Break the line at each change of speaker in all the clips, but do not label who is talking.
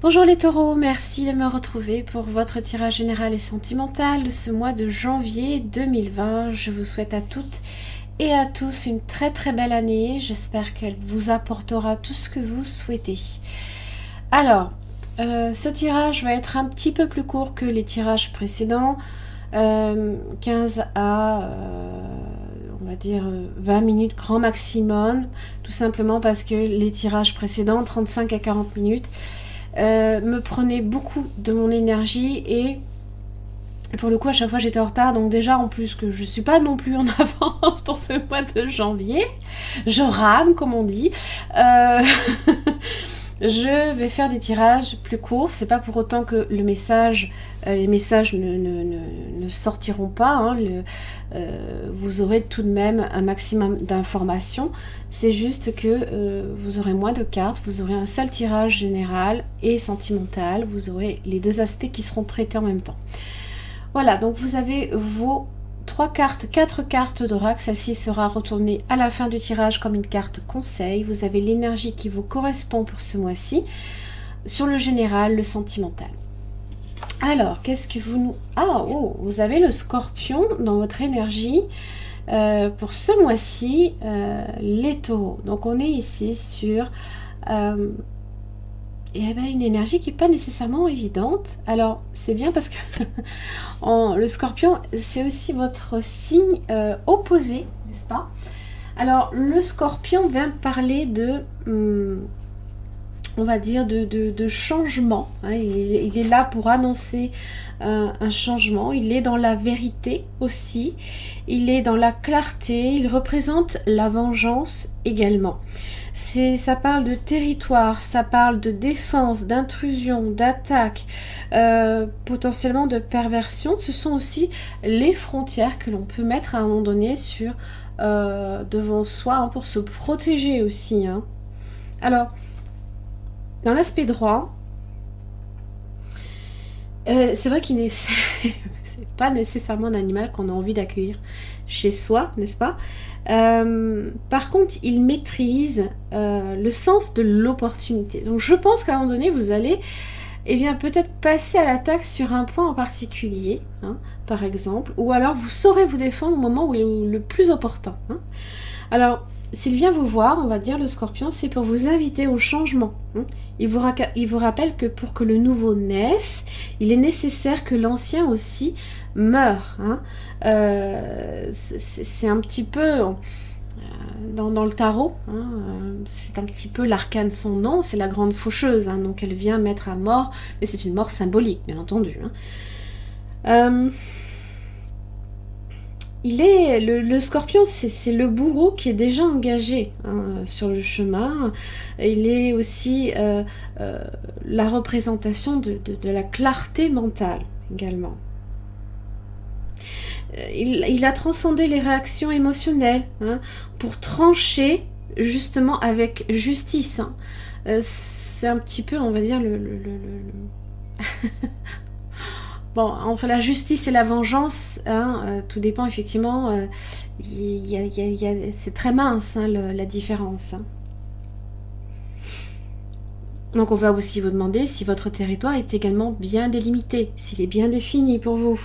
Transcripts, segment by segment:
Bonjour les taureaux, merci de me retrouver pour votre tirage général et sentimental de ce mois de janvier 2020. Je vous souhaite à toutes et à tous une très très belle année. J'espère qu'elle vous apportera tout ce que vous souhaitez. Alors, ce tirage va être un petit peu plus court que les tirages précédents. 15 à on va dire 20 minutes grand maximum, tout simplement parce que les tirages précédents, 35 à 40 minutes, me prenaient beaucoup de mon énergie et pour le coup à chaque fois j'étais en retard, donc déjà en plus que je suis pas non plus en avance pour ce mois de janvier, je rame comme on dit. Je vais faire des tirages plus courts, c'est pas pour autant que les messages ne sortiront pas, hein, vous aurez tout de même un maximum d'informations, c'est juste que vous aurez moins de cartes, vous aurez un seul tirage général et sentimental, vous aurez les deux aspects qui seront traités en même temps. Voilà, donc vous avez vos 4 cartes d'oracle, celle-ci sera retournée à la fin du tirage comme une carte conseil. Vous avez l'énergie qui vous correspond pour ce mois-ci, sur le général, le sentimental. Alors, qu'est-ce que vous nous... Ah, oh, vous avez le scorpion dans votre énergie pour ce mois-ci, les taureaux. Donc on est ici sur... une énergie qui n'est pas nécessairement évidente. Alors, c'est bien parce que le scorpion, c'est aussi votre signe opposé, n'est-ce pas? Alors, le scorpion vient parler de, on va dire, de changement. Hein. Il est là pour annoncer un changement. Il est dans la vérité aussi. Il est dans la clarté. Il représente la vengeance également. Ça parle de territoire, ça parle de défense, d'intrusion, d'attaque, potentiellement de perversion. Ce sont aussi les frontières que l'on peut mettre à un moment donné sur devant soi, hein, pour se protéger aussi. Hein. Alors, dans l'aspect droit, c'est vrai qu'il n'est c'est pas nécessairement un animal qu'on a envie d'accueillir chez soi, n'est-ce pas? Par contre, il maîtrise le sens de l'opportunité. Donc je pense qu'à un moment donné, vous allez peut-être passer à l'attaque sur un point en particulier, hein, par exemple, ou alors vous saurez vous défendre au moment où il est le plus opportun. Hein. Alors, s'il vient vous voir, on va dire le scorpion, c'est pour vous inviter au changement. Hein. Il vous rappelle que pour que le nouveau naisse, il est nécessaire que l'ancien aussi meure. Hein. C'est un petit peu... Dans le tarot, hein, c'est un petit peu l'arcane son nom, c'est la grande faucheuse, hein, donc elle vient mettre à mort, mais c'est une mort symbolique, bien entendu. Hein. Le scorpion, c'est le bourreau qui est déjà engagé, hein, sur le chemin. Il est aussi la représentation de la clarté mentale également. Il a transcendé les réactions émotionnelles, hein, pour trancher justement avec justice. Hein. C'est un petit peu, on va dire, bon, entre la justice et la vengeance, hein, tout dépend effectivement. C'est très mince, hein, la différence. Hein. Donc on va aussi vous demander si votre territoire est également bien délimité, s'il est bien défini pour vous.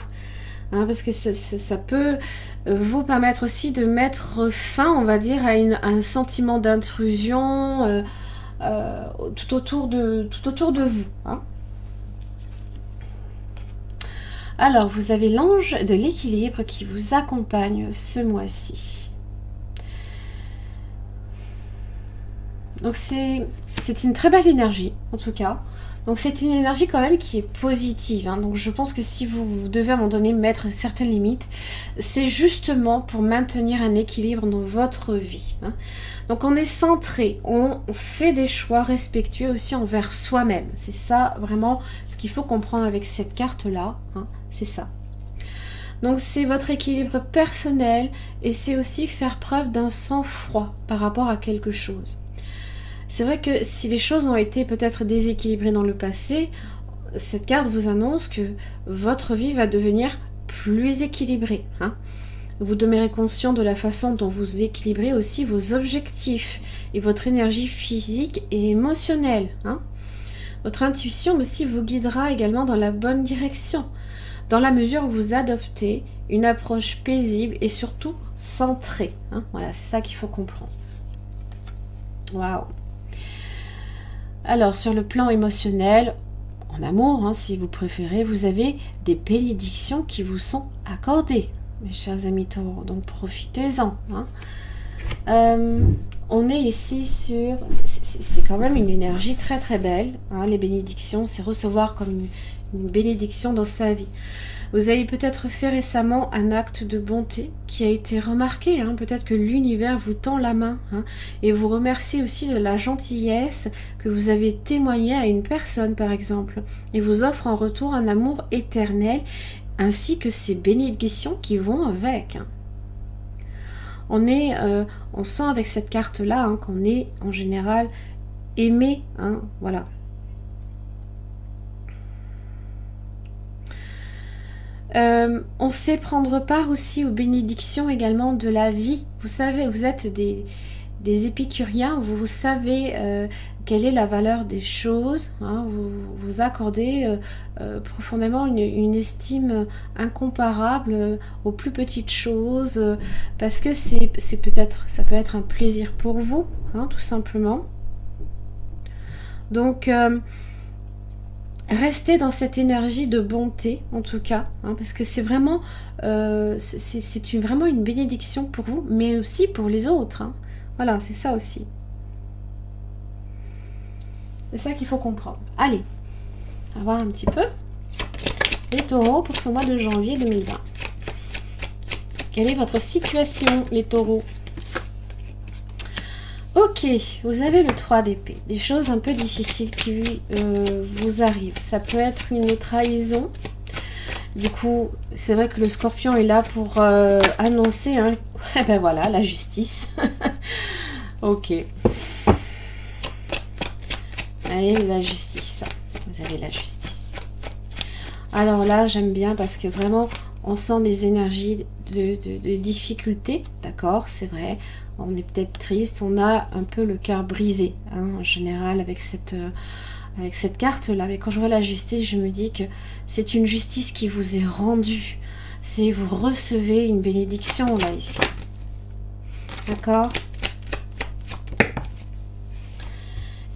Hein, parce que ça peut vous permettre aussi de mettre fin, on va dire, à un sentiment d'intrusion tout autour de vous. Hein. Alors, vous avez l'ange de l'équilibre qui vous accompagne ce mois-ci. Donc c'est une très belle énergie, en tout cas. Donc c'est une énergie quand même qui est positive. Hein. Donc je pense que si vous devez à un moment donné mettre certaines limites, c'est justement pour maintenir un équilibre dans votre vie. Hein. Donc on est centré, on fait des choix respectueux aussi envers soi-même. C'est ça vraiment ce qu'il faut comprendre avec cette carte-là. Hein. C'est ça. Donc c'est votre équilibre personnel et c'est aussi faire preuve d'un sang-froid par rapport à quelque chose. C'est vrai que si les choses ont été peut-être déséquilibrées dans le passé, cette carte vous annonce que votre vie va devenir plus équilibrée. Hein. Vous demeurez conscient de la façon dont vous équilibrez aussi vos objectifs et votre énergie physique et émotionnelle. Hein. Votre intuition aussi vous guidera également dans la bonne direction, dans la mesure où vous adoptez une approche paisible et surtout centrée. Hein. Voilà, c'est ça qu'il faut comprendre. Waouh! Alors, sur le plan émotionnel, en amour, hein, si vous préférez, vous avez des bénédictions qui vous sont accordées, mes chers amis taureaux. Donc, profitez-en. Hein. On est ici sur... C'est quand même une énergie très très belle. Hein, les bénédictions, c'est recevoir comme une bénédiction dans sa vie. Vous avez peut-être fait récemment un acte de bonté qui a été remarqué. Hein, peut-être que l'univers vous tend la main. Hein, et vous remercie aussi de la gentillesse que vous avez témoignée à une personne, par exemple. Et vous offre en retour un amour éternel, ainsi que ces bénédictions qui vont avec. Hein. On sent avec cette carte-là hein, qu'on est en général aimé, hein, voilà. On sait prendre part aussi aux bénédictions également de la vie. Vous savez, vous êtes des épicuriens, vous savez quelle est la valeur des choses, hein, vous accordez profondément une estime incomparable aux plus petites choses, parce que ça peut être un plaisir pour vous, hein, tout simplement. Donc, restez dans cette énergie de bonté, en tout cas, hein, parce que c'est vraiment, vraiment une bénédiction pour vous, mais aussi pour les autres. Hein. Voilà, c'est ça aussi. C'est ça qu'il faut comprendre. Allez, on va voir un petit peu les taureaux pour ce mois de janvier 2020. Quelle est votre situation, les taureaux? Ok, vous avez le 3 d'épée. Des choses un peu difficiles qui vous arrivent. Ça peut être une trahison. Du coup, c'est vrai que le scorpion est là pour annoncer, hein, ben voilà, la justice. Ok. Allez, la justice. Vous avez la justice. Alors là, j'aime bien parce que vraiment, on sent des énergies de difficulté. D'accord, c'est vrai. On est peut-être triste. On a un peu le cœur brisé, hein, en général, avec cette carte-là. Mais quand je vois la justice, je me dis que c'est une justice qui vous est rendue. C'est vous recevez une bénédiction, là, ici. D'accord ?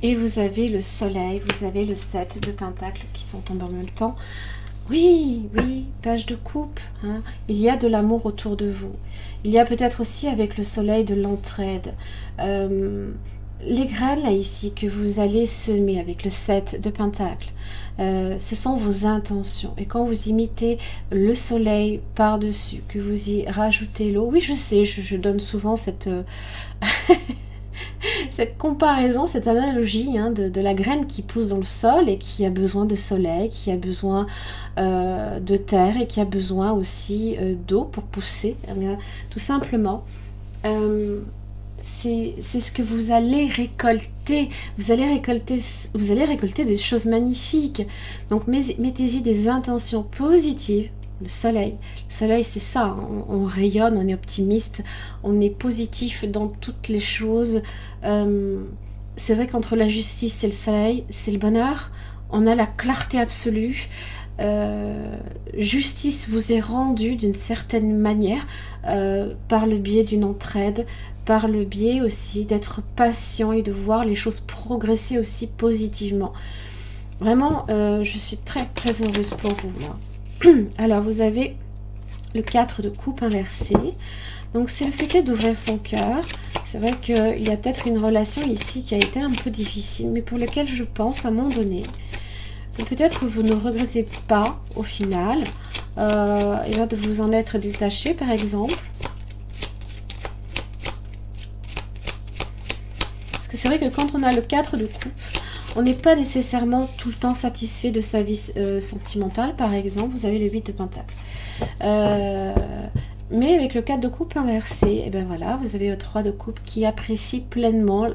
Et vous avez le soleil, vous avez le 7 de pentacles qui sont tombés en même temps. Oui, oui, page de coupe. Hein. Il y a de l'amour autour de vous. Il y a peut-être aussi avec le soleil de l'entraide. Les graines là ici que vous allez semer avec le 7 de pentacles, ce sont vos intentions. Et quand vous imitez le soleil par-dessus, que vous y rajoutez l'eau, oui je sais, je donne souvent cette... cette comparaison, cette analogie hein, de la graine qui pousse dans le sol et qui a besoin de soleil, qui a besoin de terre et qui a besoin aussi d'eau pour pousser. Eh bien, tout simplement, c'est ce que vous allez récolter. Vous allez récolter des choses magnifiques. Donc mettez-y des intentions positives. Le soleil, c'est ça, hein. On rayonne, on est optimiste, on est positif dans toutes les choses. C'est vrai qu'entre la justice et le soleil, c'est le bonheur. On a la clarté absolue. Justice vous est rendue d'une certaine manière par le biais d'une entraide, par le biais aussi d'être patient et de voir les choses progresser aussi positivement. Vraiment, je suis très très heureuse pour vous là. Alors, vous avez le 4 de coupe inversé. Donc, c'est le fait d'ouvrir son cœur. C'est vrai qu'il y a peut-être une relation ici qui a été un peu difficile, mais pour laquelle je pense à un moment donné que peut-être vous ne regrettez pas au final de vous en être détaché, par exemple. Parce que c'est vrai que quand on a le 4 de coupe, on n'est pas nécessairement tout le temps satisfait de sa vie sentimentale, par exemple. Vous avez le 8 de pentacle. Mais avec le 4 de coupe inversé, et ben voilà, vous avez le 3 de coupe qui apprécie pleinement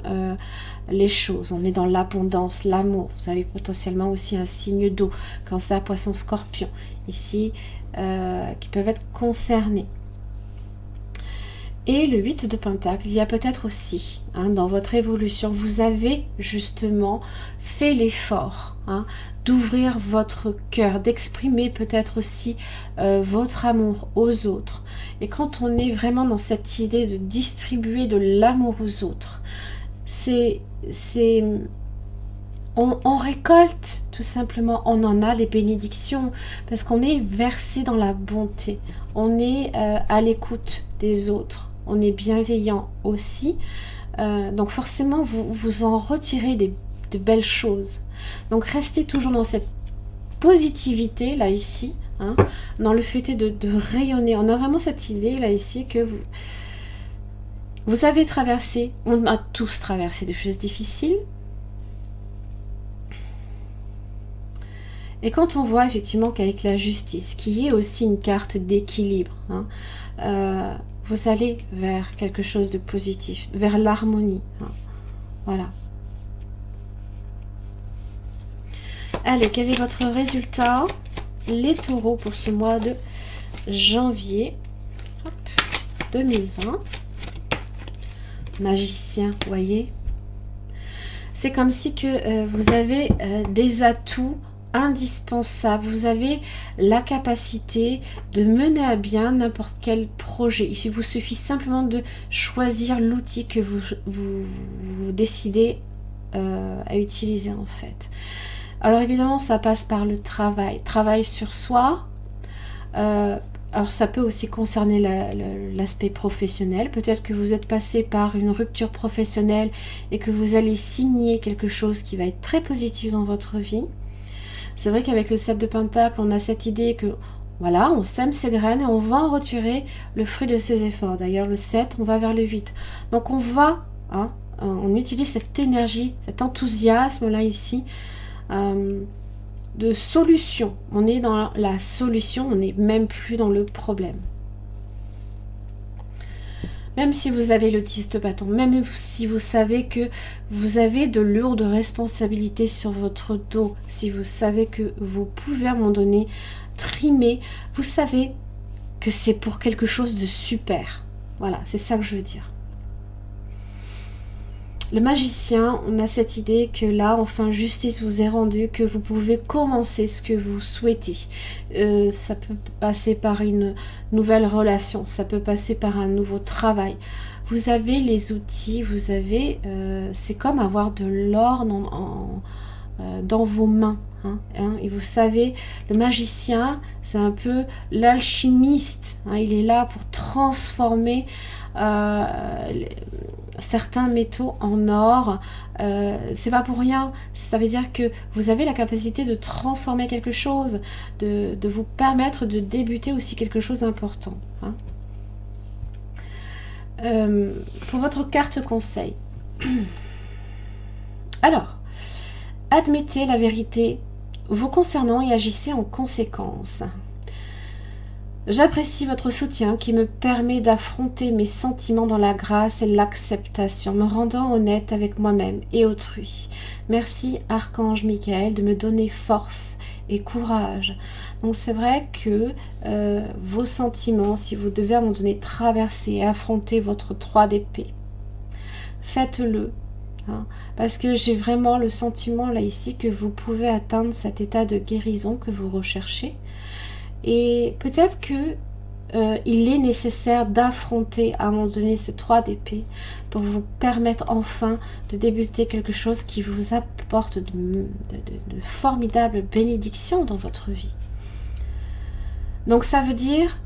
les choses. On est dans l'abondance, l'amour. Vous avez potentiellement aussi un signe d'eau, Cancer, Poisson, Scorpion, ici, qui peuvent être concernés. Et le 8 de Pentacle, il y a peut-être aussi, dans votre évolution, vous avez justement fait l'effort d'ouvrir votre cœur, d'exprimer peut-être aussi votre amour aux autres. Et quand on est vraiment dans cette idée de distribuer de l'amour aux autres, on récolte tout simplement, on en a les bénédictions parce qu'on est versé dans la bonté, on est à l'écoute des autres, on est bienveillant aussi, donc forcément vous en retirez de belles choses. Donc restez toujours dans cette positivité là ici, dans le fait de rayonner. On a vraiment cette idée là ici que vous avez traversé, on a tous traversé des choses difficiles. Et quand on voit effectivement qu'avec la justice, qui est aussi une carte d'équilibre, vous allez vers quelque chose de positif, vers l'harmonie. Voilà. Allez, quel est votre résultat? Les taureaux pour ce mois de janvier 2020. Magicien, vous voyez? C'est comme si que vous avez des atouts indispensable, vous avez la capacité de mener à bien n'importe quel projet. Il vous suffit simplement de choisir l'outil que vous décidez à utiliser en fait. Alors évidemment ça passe par le travail sur soi. Alors ça peut aussi concerner l'aspect professionnel. Peut-être que vous êtes passé par une rupture professionnelle et que vous allez signer quelque chose qui va être très positif dans votre vie. C'est vrai qu'avec le 7 de Pentacle, on a cette idée que, voilà, on sème ses graines et on va en retirer le fruit de ses efforts. D'ailleurs, le 7, on va vers le 8. Donc, on va, on utilise cette énergie, cet enthousiasme là, ici, de solution. On est dans la solution, on n'est même plus dans le problème. Même si vous avez le 10 de bâton, même si vous savez que vous avez de lourdes responsabilités sur votre dos, si vous savez que vous pouvez à un moment donné trimer, vous savez que c'est pour quelque chose de super. Voilà, c'est ça que je veux dire. Le magicien, on a cette idée que là, enfin, justice vous est rendue, que vous pouvez commencer ce que vous souhaitez. Ça peut passer par une nouvelle relation, ça peut passer par un nouveau travail. Vous avez les outils, vous avez... c'est comme avoir de l'or dans vos mains. Et vous savez, le magicien, c'est un peu l'alchimiste. Il est là pour transformer... certains métaux en or, c'est pas pour rien, ça veut dire que vous avez la capacité de transformer quelque chose, de vous permettre de débuter aussi quelque chose d'important. Pour votre carte conseil, alors, admettez la vérité vous concernant et agissez en conséquence. J'apprécie votre soutien qui me permet d'affronter mes sentiments dans la grâce et l'acceptation, me rendant honnête avec moi-même et autrui. Merci Archange Michael de me donner force et courage. Donc c'est vrai que vos sentiments, si vous devez à un moment donné traverser et affronter votre 3 d'épée, faites-le. Parce que j'ai vraiment le sentiment là ici que vous pouvez atteindre cet état de guérison que vous recherchez. Et peut-être que il est nécessaire d'affronter à un moment donné ce 3 d'épée pour vous permettre enfin de débuter quelque chose qui vous apporte de formidables bénédictions dans votre vie. Donc ça veut dire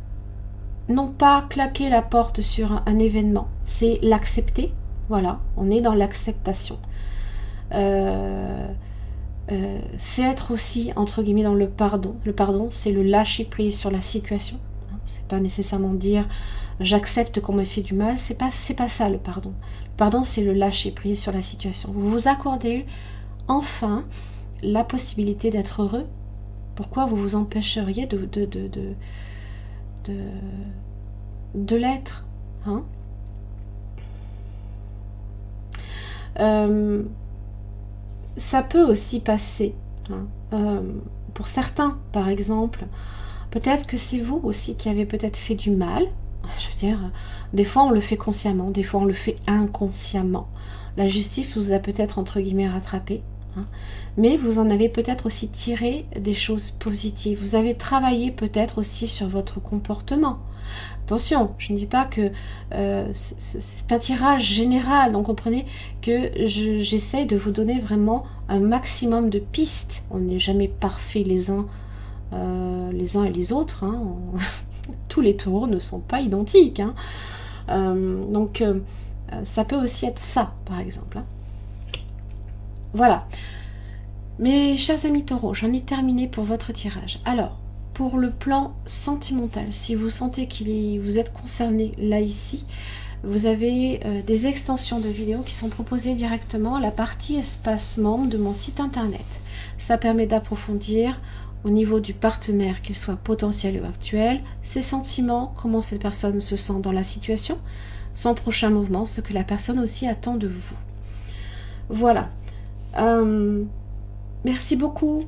non pas claquer la porte sur un événement, c'est l'accepter. Voilà, on est dans l'acceptation. C'est être aussi entre guillemets dans le pardon. Le pardon, c'est le lâcher prise sur la situation. C'est pas nécessairement dire j'accepte qu'on me fait du mal. C'est pas ça le pardon. Le pardon, c'est le lâcher prise sur la situation. Vous vous accordez enfin la possibilité d'être heureux. Pourquoi vous vous empêcheriez de l'être, ça peut aussi passer. Pour certains, par exemple, peut-être que c'est vous aussi qui avez peut-être fait du mal Je veux dire, des fois on le fait consciemment, des fois on le fait inconsciemment. La justice vous a peut-être entre guillemets rattrapé, hein, mais vous en avez peut-être aussi tiré des choses positives. Vous avez travaillé peut-être aussi sur votre comportement. Attention, je ne dis pas que c'est un tirage général, donc comprenez que j'essaie de vous donner vraiment un maximum de pistes. On n'est jamais parfait les uns et les autres, hein. Tous les taureaux ne sont pas identiques, hein. Donc ça peut aussi être ça, par exemple, hein. Voilà. Mes chers amis taureaux, j'en ai terminé pour votre tirage. Alors, pour le plan sentimental, si vous sentez vous êtes concerné là, ici, vous avez des extensions de vidéos qui sont proposées directement à la partie espace membre de mon site internet. Ça permet d'approfondir au niveau du partenaire, qu'il soit potentiel ou actuel, ses sentiments, comment cette personne se sent dans la situation, son prochain mouvement, ce que la personne aussi attend de vous. Voilà. Merci beaucoup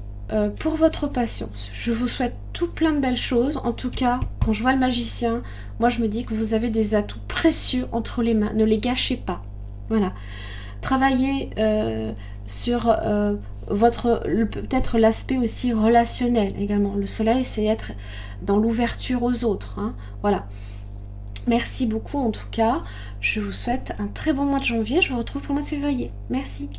pour votre patience. Je vous souhaite tout plein de belles choses. En tout cas, quand je vois le magicien, moi je me dis que vous avez des atouts précieux entre les mains. Ne les gâchez pas. Voilà. Travaillez sur peut-être l'aspect aussi relationnel également. Le soleil, c'est être dans l'ouverture aux autres, hein. Voilà. Merci beaucoup en tout cas. Je vous souhaite un très bon mois de janvier. Je vous retrouve pour le mois de février. Merci.